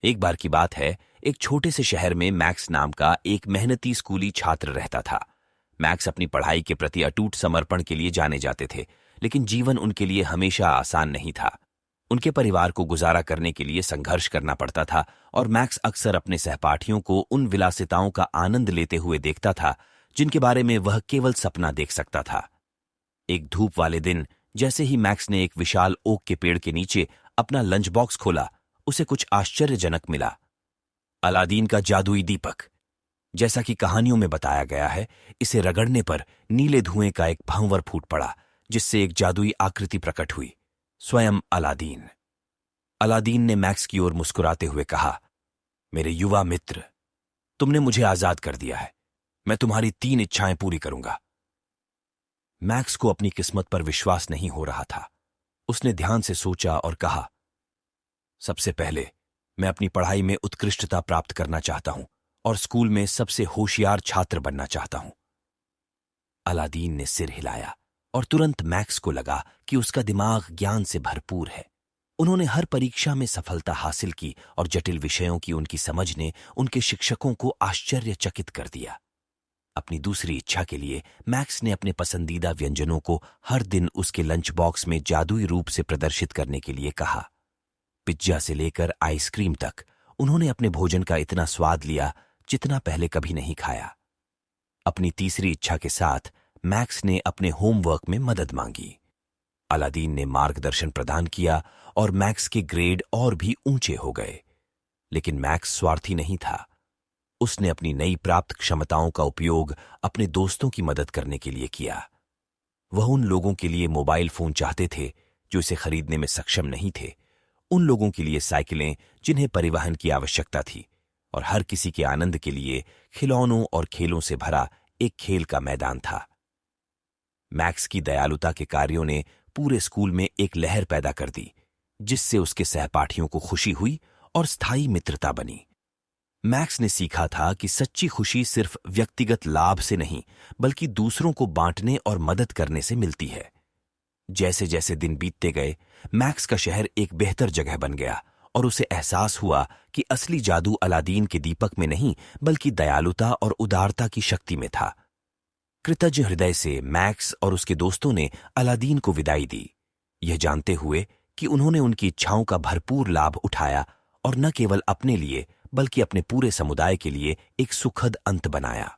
एक बार की बात है, एक छोटे से शहर में मैक्स नाम का एक मेहनती स्कूली छात्र रहता था। मैक्स अपनी पढ़ाई के प्रति अटूट समर्पण के लिए जाने जाते थे, लेकिन जीवन उनके लिए हमेशा आसान नहीं था। उनके परिवार को गुजारा करने के लिए संघर्ष करना पड़ता था और मैक्स अक्सर अपने सहपाठियों को उन विलासिताओं का आनंद लेते हुए देखता था जिनके बारे में वह केवल सपना देख सकता था। एक धूप वाले दिन जैसे ही मैक्स ने एक विशाल ओक के पेड़ के नीचे अपना लंच बॉक्स खोला, उसे कुछ आश्चर्यजनक मिला। अलादीन का जादुई दीपक। जैसा कि कहानियों में बताया गया है, इसे रगड़ने पर नीले धुएं का एक भंवर फूट पड़ा, जिससे एक जादुई आकृति प्रकट हुई, स्वयं अलादीन। अलादीन ने मैक्स की ओर मुस्कुराते हुए कहा, मेरे युवा मित्र, तुमने मुझे आजाद कर दिया है। मैं तुम्हारी 3 इच्छाएं पूरी करूंगा। मैक्स को अपनी किस्मत पर विश्वास नहीं हो रहा था। उसने ध्यान से सोचा और कहा, सबसे पहले मैं अपनी पढ़ाई में उत्कृष्टता प्राप्त करना चाहता हूं और स्कूल में सबसे होशियार छात्र बनना चाहता हूं। अलादीन ने सिर हिलाया और तुरंत मैक्स को लगा कि उसका दिमाग ज्ञान से भरपूर है। उन्होंने हर परीक्षा में सफलता हासिल की और जटिल विषयों की उनकी समझ ने उनके शिक्षकों को आश्चर्यचकित कर दिया। अपनी दूसरी इच्छा के लिए मैक्स ने अपने पसंदीदा व्यंजनों को हर दिन उसके लंच बॉक्स में जादुई रूप से प्रदर्शित करने के लिए कहा। पिज्जा से लेकर आइसक्रीम तक उन्होंने अपने भोजन का इतना स्वाद लिया जितना पहले कभी नहीं खाया। अपनी तीसरी इच्छा के साथ मैक्स ने अपने होमवर्क में मदद मांगी। अलादीन ने मार्गदर्शन प्रदान किया और मैक्स के ग्रेड और भी ऊंचे हो गए। लेकिन मैक्स स्वार्थी नहीं था। उसने अपनी नई प्राप्त क्षमताओं का उपयोग अपने दोस्तों की मदद करने के लिए किया। वह उन लोगों के लिए मोबाइल फोन चाहते थे जो इसे खरीदने में सक्षम नहीं थे, उन लोगों के लिए साइकिलें जिन्हें परिवहन की आवश्यकता थी, और हर किसी के आनंद के लिए खिलौनों और खेलों से भरा एक खेल का मैदान था। मैक्स की दयालुता के कार्यों ने पूरे स्कूल में एक लहर पैदा कर दी, जिससे उसके सहपाठियों को खुशी हुई और स्थायी मित्रता बनी। मैक्स ने सीखा था कि सच्ची खुशी सिर्फ व्यक्तिगत लाभ से नहीं, बल्कि दूसरों को बांटने और मदद करने से मिलती है। जैसे जैसे दिन बीतते गए, मैक्स का शहर एक बेहतर जगह बन गया और उसे एहसास हुआ कि असली जादू अलादीन के दीपक में नहीं, बल्कि दयालुता और उदारता की शक्ति में था। कृतज्ञ हृदय से मैक्स और उसके दोस्तों ने अलादीन को विदाई दी, यह जानते हुए कि उन्होंने उनकी इच्छाओं का भरपूर लाभ उठाया और न केवल अपने लिए बल्कि अपने पूरे समुदाय के लिए एक सुखद अंत बनाया।